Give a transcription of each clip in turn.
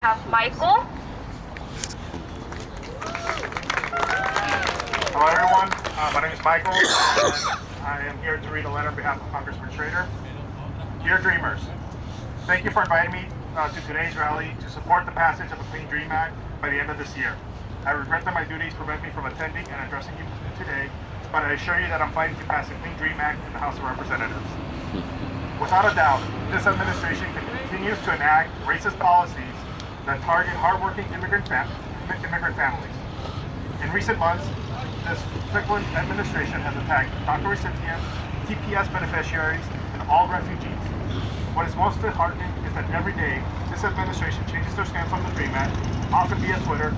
Have Michael. Hello everyone, my name is Michael, and I am here to read a letter on behalf of Congressman Schrader. Dear Dreamers, thank you for inviting me to today's rally to support the passage of a Clean Dream Act by the end of this year. I regret that my duties prevent me from attending and addressing you today, but I assure you that I'm fighting to pass a Clean Dream Act in the House of Representatives. Without a doubt, this administration continues to enact racist policies that target hardworking immigrant families. In recent months, this Strickland administration has attacked DACA recipients, TPS beneficiaries, and all refugees. What is most disheartening is that every day, this administration changes their stance on the DREAM Act, often via Twitter,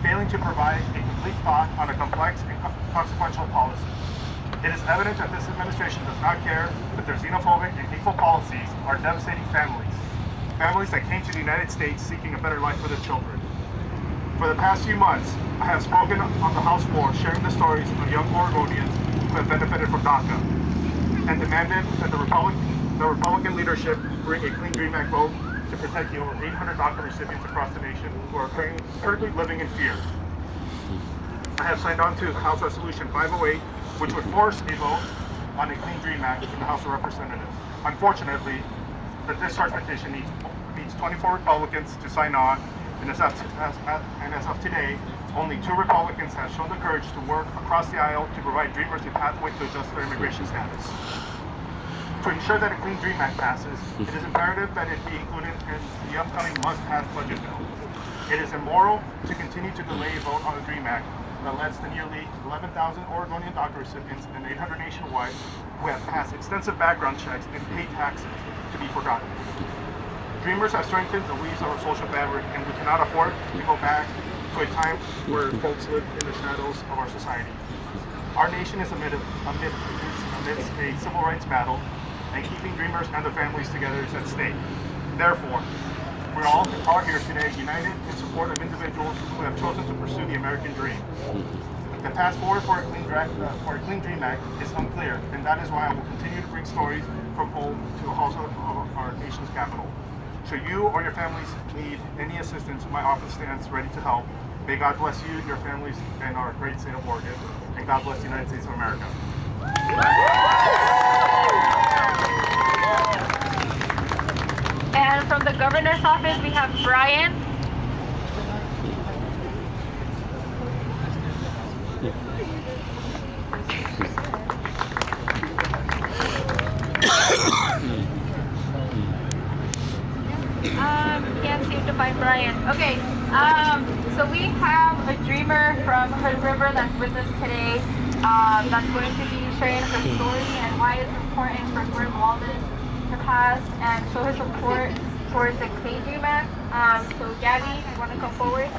failing to provide a complete thought on a complex and consequential policy. It is evident that this administration does not care that their xenophobic and hateful policies are devastating families that came to the United States seeking a better life for their children. For the past few months, I have spoken on the House floor sharing the stories of young Oregonians who have benefited from DACA and demanded that the Republican leadership bring a Clean Dream Act vote to protect the over 800 DACA recipients across the nation who are currently living in fear. I have signed on to House Resolution 508, which would force a vote on a Clean Dream Act in the House of Representatives. Unfortunately, the discharge petition needs 24 Republicans to sign on, and as of today, only 2 Republicans have shown the courage to work across the aisle to provide Dreamers a pathway to adjust their immigration status. To ensure that a Clean Dream Act passes, it is imperative that it be included in the upcoming must-pass budget bill. It is immoral to continue to delay a vote on the DREAM Act that lets the nearly 11,000 Oregonian DACA recipients and 800 nationwide who have passed extensive background checks and paid taxes to be forgotten. Dreamers have strengthened the weaves of our social fabric, and we cannot afford to go back to a time where folks lived in the shadows of our society. Our nation is amidst a civil rights battle, and keeping Dreamers and their families together is at stake. Therefore, we all are here today united in support of individuals who have chosen to pursue the American dream. The path forward for a Clean Dream Act is unclear, and that is why I will continue to bring stories from home to the halls of our nation's capital. Should you or your families need any assistance, my office stands ready to help. May God bless you, your families, and our great state of Oregon, and God bless the United States of America. And from the governor's office, we have Brian. Can't seem to find Brian. Okay, so we have a dreamer from Hood River that's with us today. That's going to be sharing her story and why it's important for Grim Walden to pass and show her support towards the Clean Dream Act. So Gabby, you want to come forward?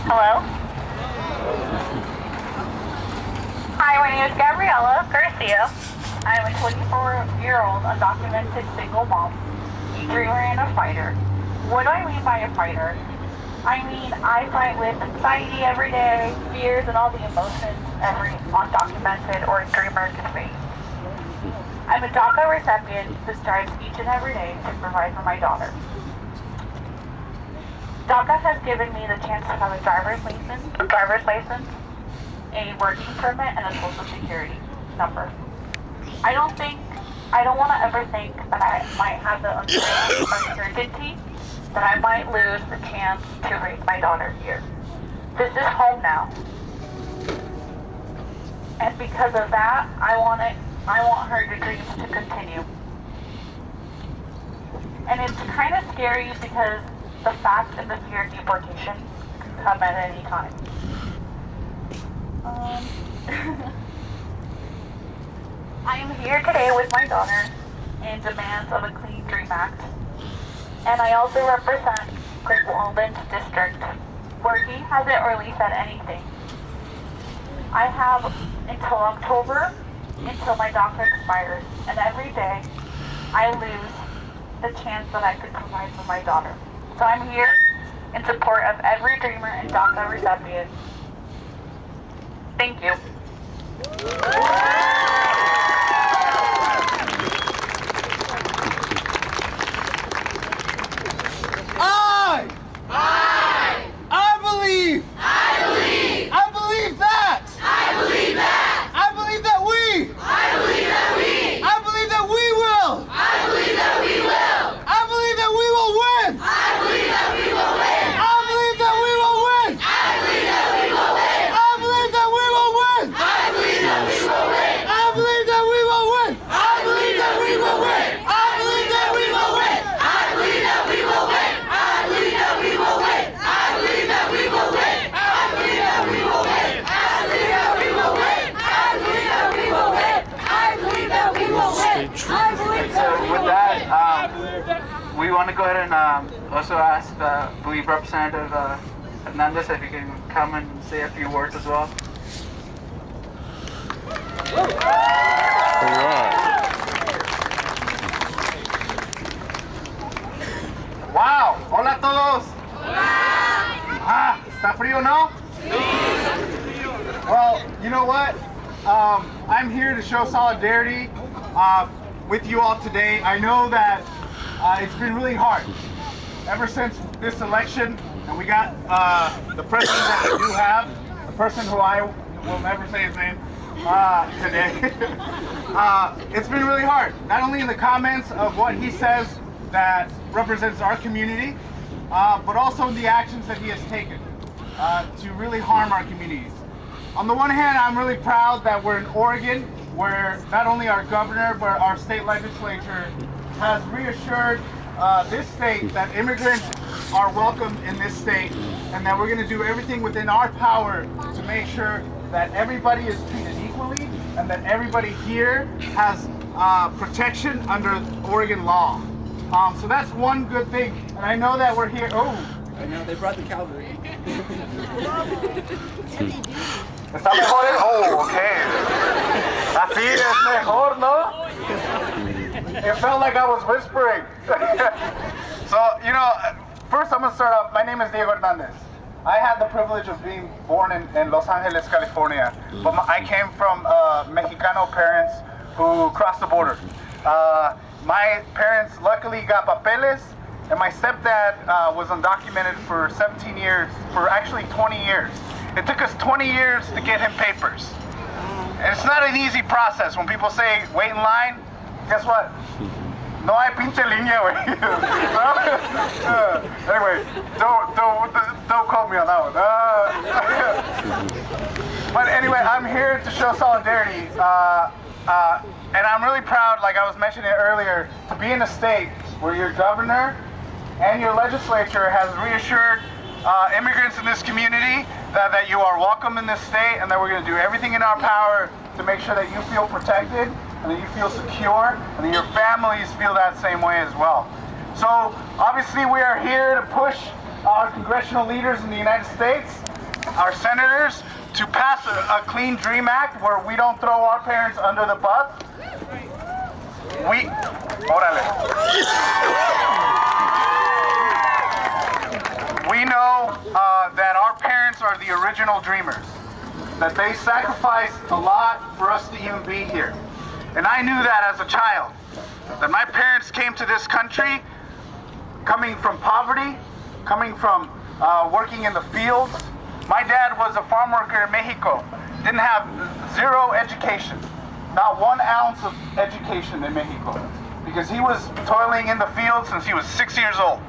Hello? Hi, my name is Gabriella Garcia. I'm a 24-year-old undocumented single mom, a dreamer and a fighter. What do I mean by a fighter? I mean, I fight with anxiety every day, fears, and all the emotions every undocumented or dreamer can face. I'm a DACA recipient who strives each and every day to provide for my daughter. DACA has given me the chance to have a driver's license, a working permit, and a social security number. I don't want to ever think that I might have the uncertainty that I might lose the chance to raise my daughter here. This is home now. And because of that, I want her dreams to continue. And it's kind of scary because the fact and the fear of deportation can come at any time. I am here today with my daughter in demands of a Clean Dream Act. And I also represent Great Walden's district, where he hasn't really said anything. I have until October until my DACA expires, and every day I lose the chance that I could provide for my daughter. So I'm here in support of every dreamer and DACA recipient. Thank you. We want to go ahead and also ask, I believe, Representative Hernandez if he can come and say a few words as well. Wow, hola a todos. Ah, ¿está frío, no? Well, you know what? I'm here to show solidarity with you all today. I know that it's been really hard ever since this election, and we got the president that we do have, the person who I will never say his name today. It's been really hard, not only in the comments of what he says that represents our community, but also in the actions that he has taken to really harm our communities. On the one hand, I'm really proud that we're in Oregon, where not only our governor, but our state legislature has reassured this state that immigrants are welcome in this state, and that we're going to do everything within our power to make sure that everybody is treated equally and that everybody here has protection under Oregon law. So that's one good thing, and I know that we're here. Oh, I know they brought the cavalry. ¿Está mejor? Oh, okay. Así es mejor, ¿no? It felt like I was whispering. So, you know, first I'm going to start off. My name is Diego Hernandez. I had the privilege of being born in Los Angeles, California, but I came from Mexicano parents who crossed the border. My parents luckily got papeles, and my stepdad was undocumented for 17 years, for actually 20 years. It took us 20 years to get him papers. And it's not an easy process. When people say, wait in line, guess what? No hay pinche línea, güey. Anyway, don't quote me on that one. But anyway, I'm here to show solidarity. And I'm really proud, like I was mentioning earlier, to be in a state where your governor and your legislature has reassured immigrants in this community that you are welcome in this state, and that we're going to do everything in our power to make sure that you feel protected and that you feel secure and that your families feel that same way as well. So obviously we are here to push our congressional leaders in the United States, our senators, to pass a Clean Dream Act where we don't throw our parents under the bus. We know that our parents are the original dreamers, that they sacrificed a lot for us to even be here. And I knew that as a child, that my parents came to this country coming from poverty, coming from working in the fields. My dad was a farm worker in Mexico, didn't have zero education, not 1 ounce of education in Mexico, because he was toiling in the fields since he was 6 years old.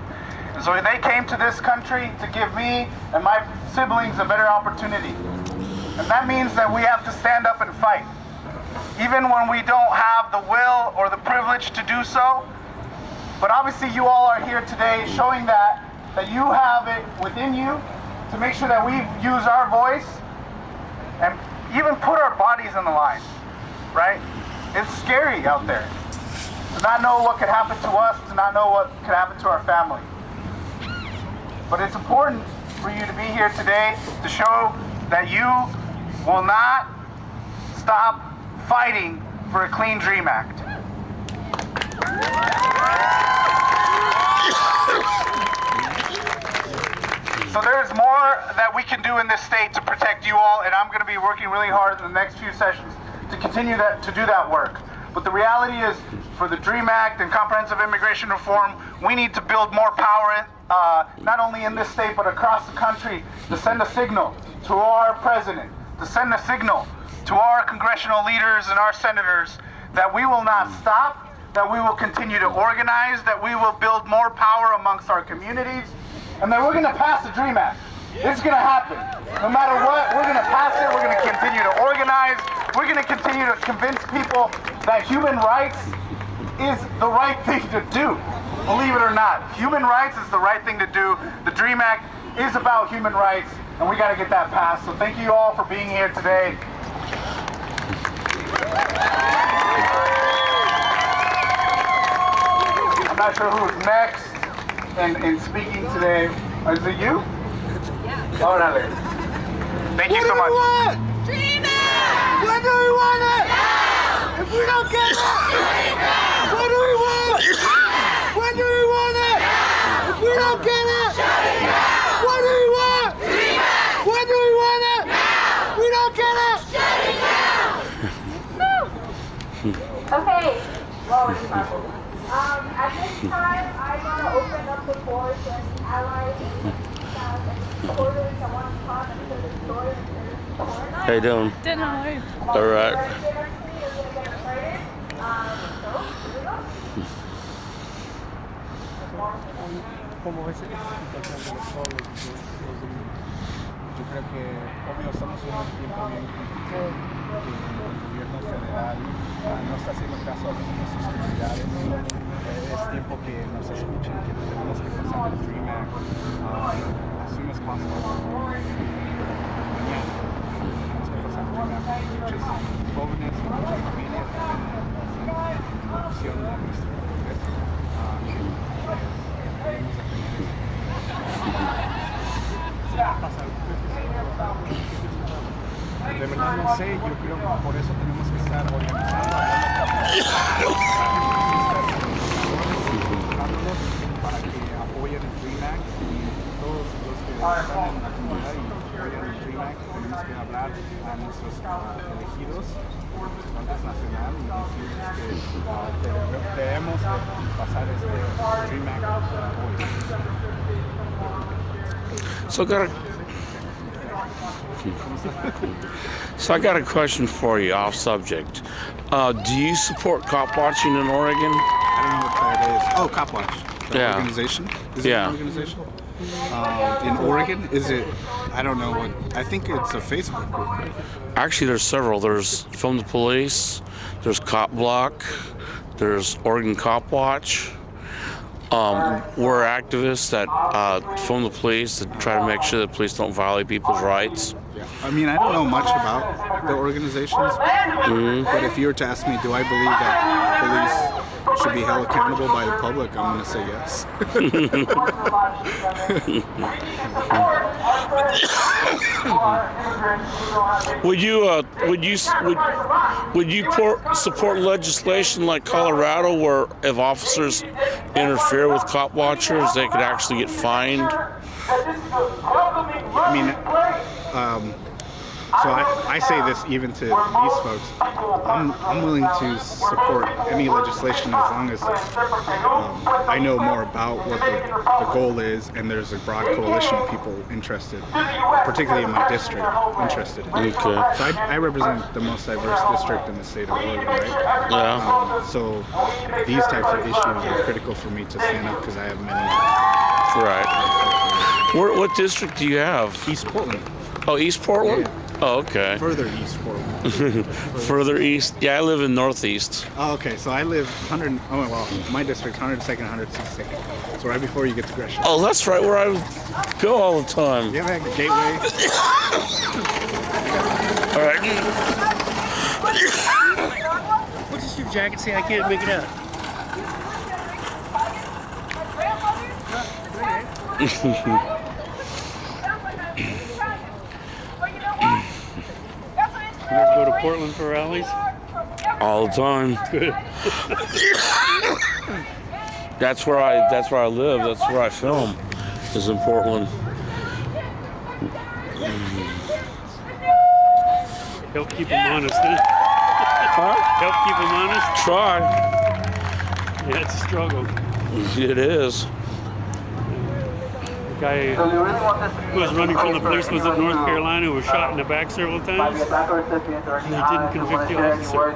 And so they came to this country to give me and my siblings a better opportunity. And that means that we have to stand up and fight. Even when we don't have the will or the privilege to do so. But obviously you all are here today showing that you have it within you to make sure that we use our voice and even put our bodies on the line, right? It's scary out there to not know what could happen to us, to not know what could happen to our family. But it's important for you to be here today to show that you will not stop fighting for a Clean Dream Act. So there's more that we can do in this state to protect you all, and I'm going to be working really hard in the next few sessions to continue to do that work. But the reality is, for the DREAM Act and comprehensive immigration reform, we need to build more power, not only in this state, but across the country, to send a signal to our president, to send a signal to our congressional leaders and our senators that we will not stop, that we will continue to organize, that we will build more power amongst our communities, and that we're going to pass the DREAM Act. It's going to happen. No matter what, we're going to pass it. We're going to continue to organize. We're going to continue to convince people that human rights is the right thing to do. Believe it or not, human rights is the right thing to do. The DREAM Act is about human rights, and we got to get that passed. So thank you all for being here today. I'm not sure who's next in speaking today. Is it you? Yeah. Órale. Thank you so much. Dream Act! When do we want it? Now! If we don't get it, Dream Act! When do we want it? When do we want it? Now! If we don't get it, shut it down! What do we want? Dream Act! When do we want it? Now! If we don't get it, shut it down! Okay, at this time, I want to open up the floor to any allies, any supporters that want to talk to the story. How you doing? Doing all right. All right. Como ese situación de los yo creo que obvio estamos en un tiempo bien crítico que el gobierno federal no está haciendo caso a nuestras comunidades. Es tiempo que nos escuchen que tenemos que pasar el DREAM Act as soon as possible. Mañana tenemos que pasar el DREAM Act. Muchos jóvenes y muchas familias en la opción de nuestro Congreso. De verdad no sé, yo creo que por eso tenemos que estar organizando para que apoyen el DREAM Act y todos los que están en la comunidad y apoyan el DREAM Act tenemos que hablar a nuestros elegidos, representantes nacionales y decirles que debemos pasar este DREAM Act hoy. So I got a question for you off subject. Do you support cop watching in Oregon? I don't know what that is. Oh, Cop Watch. The Yeah. organization? Is Yeah. it an organization? In Oregon? Is it? I don't know what. I think it's a Facebook group, right? Actually, there's several. There's Film the Police, there's Cop Block, there's Oregon Cop Watch. We're activists that film the police to try to make sure that police don't violate people's rights. Yeah. I mean, I don't know much about the organizations, but if you were to ask me, do I believe that police should be held accountable by the public, I'm going to say yes. Would you support legislation like Colorado, where if officers interfere with cop watchers, they could actually get fined? I mean, so I say this even to these folks. I'm willing to support any legislation as long as I know more about what the goal is, and there's a broad coalition of people interested, particularly in my district, interested in it. Okay. So I represent the most diverse district in the state of Oregon, right? Yeah. So these types of issues are critical for me to stand up because I have many. Right. What district do you have? East Portland. Oh, East Portland? Yeah. Oh, okay. Further East Portland. Further east? Yeah, I live in Northeast. Oh, okay. So I live my district's 102nd, 162nd. So right before you get to Gresham. Oh, that's right, where I go all the time. Yeah, man, Gateway. All right. What does your jacket say? I can't make it out. You ever go to Portland for rallies? All the time. Good. That's where I live. That's where I film. Is in Portland. Help keep them honest, huh? Huh? Help keep them honest? Try. Yeah, it's a struggle. It is. The guy who was running from the police was in North Carolina, who was shot in the back several times. And they didn't convict the officer.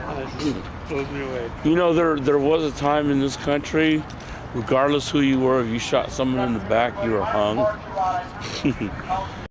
That blows me away. You know, there was a time in this country, regardless who you were, if you shot someone in the back, you were hung.